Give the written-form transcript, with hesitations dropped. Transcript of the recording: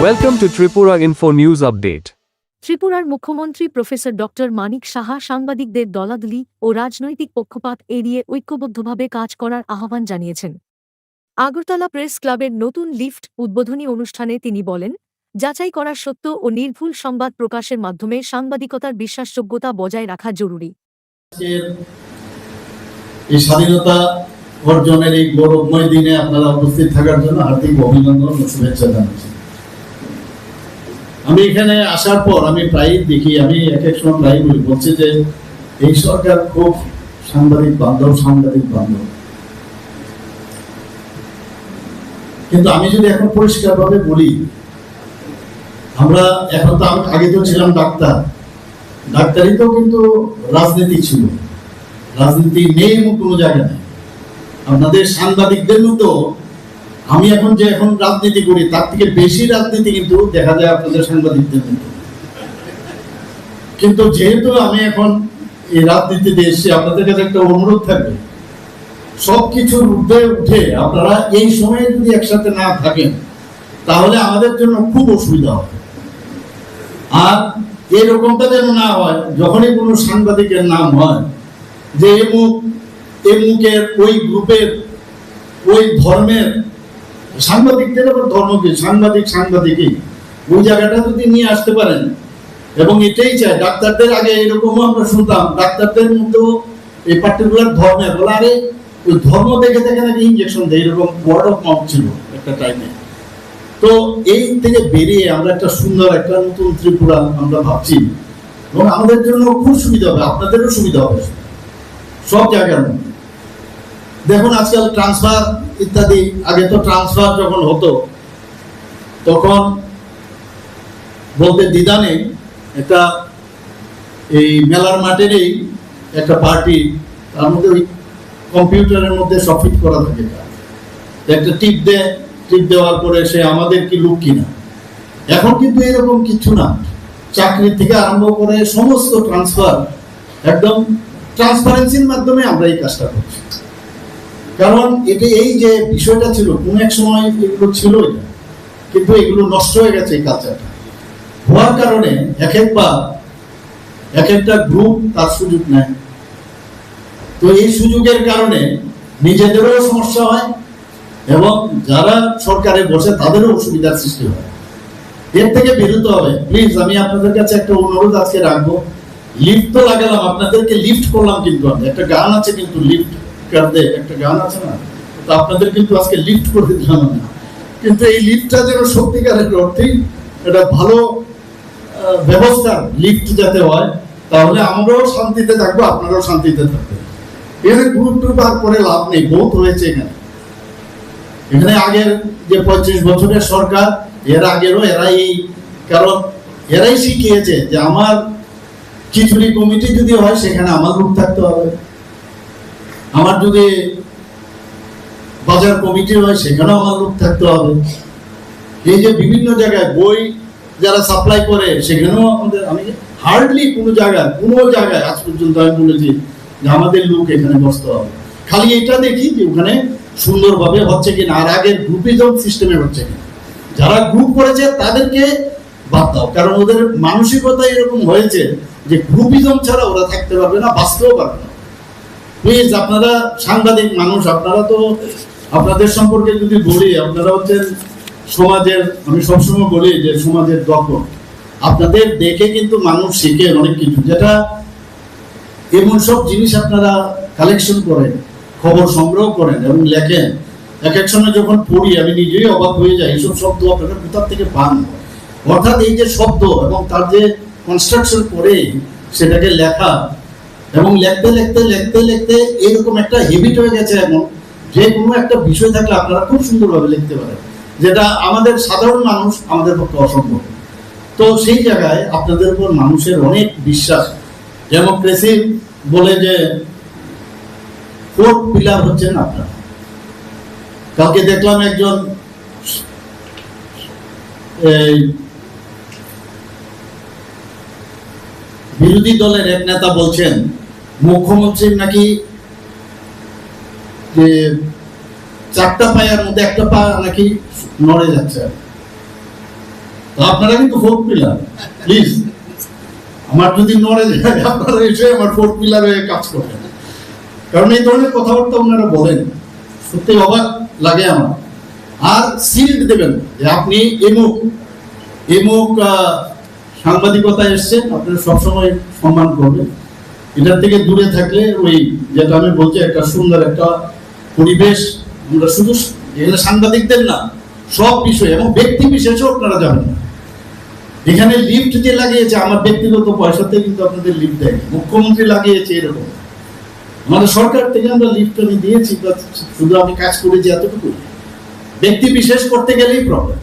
Welcome to Tripura Info News Update. ত্রিপুরার মুখ্যমন্ত্রী professor doctor Manik Saha সাংবাদিকদের দলাদলি ও রাজনৈতিক পক্ষপাত এড়িয়ে ঐক্যবদ্ধভাবে কাজ করার আহ্বান জানিয়েছেন। আগরতলা প্রেস ক্লাবের নতুন লিফট উদ্বোধনী অনুষ্ঠানে তিনি বলেন, যাচাই করার সত্য ও নির্ভুল সংবাদ প্রকাশের মাধ্যমে সাংবাদিকতার বিশ্বাসযোগ্যতা বজায় রাখা জরুরি। এই স্বাধীনতা অর্জনের এই গৌরবময় দিনে আপনারা উপস্থিত থাকার জন্য হার্দিক অভিনন্দন ও শুভেচ্ছা জানাচ্ছি। আমি এখানে আসার পর আমি প্রায় দেখি, আমি এক এক সময় প্রায় বলছি যে এই সরকার খুব সাংবাদিক বান্ধব। কিন্তু আমি যদি এখন পরিষ্কারভাবে বলি, আমরা এখন তো আগে তো ছিলাম ডাক্তারই তো কিন্তু রাজনীতি ছিল, রাজনীতি নেই এমন কোনো জায়গা নেই। আপনাদের সাংবাদিকদের মতো আমি এখন রাজনীতি করি তার থেকে বেশি রাজনীতি কিন্তু দেখা যায় আপনাদের সাংবাদিকদের মতো। কিন্তু যেহেতু আমি এখন এই রাজনীতিতে এসেছি, আপনাদের কাছে একটা অনুরোধ থাকবে, সবকিছুর ঊর্ধ্বে উঠে আপনারা এই সময়ে যদি একসাথে না থাকেন তাহলে আমাদের জন্য খুব অসুবিধা হবে। আর এরকমটা যেন না হয় যখনই কোনো সাংবাদিকের নাম হয় যে এমুকের ওই গ্রুপের ওই ধর্মের সাংবাদিকদের আবার ধর্ম কি সাংবাদিকই ওই জায়গাটা যদি নিয়ে আসতে পারেন, এবং এটাই চাই ডাক্তারদের আগে এরকমও আমরা শুনতাম ডাক্তারদের মতো এই পার্টিকুলার ধর্মে বলে আরে ওই ধর্ম দেখে নাকি ইনজেকশন দেয়, এরকম ওয়ার্ড অফ মাউথ ছিল একটা টাইমে। তো এই থেকে বেরিয়ে আমরা একটা সুন্দর একটা নতুন ত্রিপুরা আমরা ভাবছি, এবং আমাদের জন্য খুব সুবিধা হবে, আপনাদেরও সুবিধা হবে সব জায়গার মধ্যে। দেখুন আজকাল ট্রান্সফার ইত্যাদি, আগে তো ট্রান্সফার যখন হতো তখন বলতে দ্বিধা নেই, একটা এই মেলার মাঠেরই একটা পার্টি, তার মধ্যে ওই কম্পিউটারের মধ্যে সব ফিট করা থাকে, একটা টিপ দেওয়ার পরে সে আমাদের কি লোক কিনা। এখন কিন্তু এরকম কিছু না, চাকরি থেকে আরম্ভ করে সমস্ত ট্রান্সফার একদম ট্রান্সপারেন্সির মাধ্যমে আমরা এই কাজটা করছি। কারণ এটা এই যে বিষয়টা ছিল কোন এক সময় এগুলো ছিল, কিন্তু এগুলো নষ্ট হয়ে গেছে এই কালচারটা হওয়ার কারণে একবার এক একটা গ্রুপ তার সুযোগ নেয়। তো এই সুযোগের কারণে নিজেদেরও সমস্যা হয় এবং যারা সরকারে বসে তাদেরও অসুবিধার সৃষ্টি হয়। এর থেকে বেরোতে হবে। প্লিজ আমি আপনাদের কাছে একটা অনুরোধ আজকে রাখবো, লিফট তো লাগালাম, আপনাদেরকে লিফট করলাম, কিন্তু একটা গান আছে কিন্তু লিফট কারদে একটা গান আছে না, তো আপনাদের কিন্তু আজকে লিফট করতে দিলাম না, কিন্তু এই লিফটটা যেন সত্যিকারের অর্থেই এটা ভালো ব্যবস্থা লিফট যাতে হয়, তাহলে আমরাও শান্তিতে থাকবো, আপনারাও শান্তিতে থাকবেন। এখানে গ্রুপ আর করে লাভ নেই, বহুত হয়েছে এখানে আগের যে 35 বছরের সরকার, এর আগেরও এরাই শিখিয়েছে যে আমার খিচুড়ি কমিটি যদি হয় সেখানে আমার লোক থাকতে হবে, আমার যদি বাজার কমিটি হয় সেখানেও আমার লোক থাকতে হবে। এই যে বিভিন্ন জায়গায় বই যারা সাপ্লাই করে সেখানেও আমাদের, আমি হার্ডলি কোনো জায়গায় আজ পর্যন্ত আমি বলেছি যে আমাদের লোক এখানে বসতে হবে। খালি এটা দেখি যে ওখানে সুন্দরভাবে হচ্ছে কিনা, আর আগের গ্রুপিজম সিস্টেমে হচ্ছে কিনা। যারা গ্রুপ করেছে তাদেরকে বাদ দাও, কারণ ওদের মানসিকতা এরকম হয়েছে যে গ্রুপিজম ছাড়া ওরা থাকতে পারবে না, বাঁচতেও পারবে না। প্লিজ আপনারা সাংবাদিক মানুষ, আপনারা তো আপনাদের সম্পর্কে যদি বলি, আপনারা হচ্ছেন সমাজের, আমি সবসময় বলি যে সমাজের দখল। আপনাদের দেখে কিন্তু মানুষ শিখে অনেক কিছু, যেটা এমন সব জিনিস আপনারা কালেকশন করেন, খবর সংগ্রহ করেন এবং লেখেন। এক এক সময় যখন পড়ি আমি নিজেই অবাক হয়ে যাই, এইসব শব্দ আপনারা কোথা থেকে পান। অর্থাৎ এই যে শব্দ এবং তার যে কনস্ট্রাকশন করে সেটাকে লেখা, এবং লিখতে এরকম একটা হ্যাবিট হয়ে গেছে এখন, যে কোনো একটা বিষয় থাকলে আপনারা খুব সুন্দরভাবে লিখতে পারেন, যেটা আমাদের সাধারণ মানুষ আমাদের পক্ষে অসম্ভব। তো সেই জায়গায় আপনাদের উপর মানুষের অনেক বিশ্বাস। ডেমোক্রেসি বলে যে 4 পিলার হচ্ছেন আপনারা। কালকে দেখলাম একজন বিরোধী দলের এক নেতা বলছেন মুখ্যমন্ত্রীর নাকি যে চারটা পায়ের মধ্যে একটা পা নাকি নড়ে যাচ্ছে। তো আপনারা কিন্তু ফোর্থ পিলার, প্লিজ আমার যদি নড়ে যায় আপনারা এসে আমার ফোর্থ পিলার হয়ে কাজ করবেন, কারণ এই ধরনের কথাবার্তা ওনারা বলেন সত্যি অবাক লাগে আমার। আর সিল্ড দেবেন যে আপনি এমুক সাংবাদিকতায় এসছেন, আপনারা সবসময় সম্মান করবেন। এটার থেকে দূরে থাকলে ওই যেটা আমি বলছি একটা সুন্দর একটা পরিবেশ, আমরা শুধু এখানে সাংবাদিকদের না সব বিষয়ে এবং ব্যক্তি বিশেষও আপনারা যাবেন না। এখানে লিফট যে লাগিয়েছে আমার ব্যক্তিগত পয়সাতে কিন্তু আপনাদের লিফট দেয়, মুখ্যমন্ত্রী লাগিয়েছে এরকম, আমাদের সরকার থেকে আমরা লিফট আমি দিয়েছি, শুধু আমি কাজ করেছি এতটুকু। ব্যক্তি বিশেষ করতে গেলেই প্রবলেম।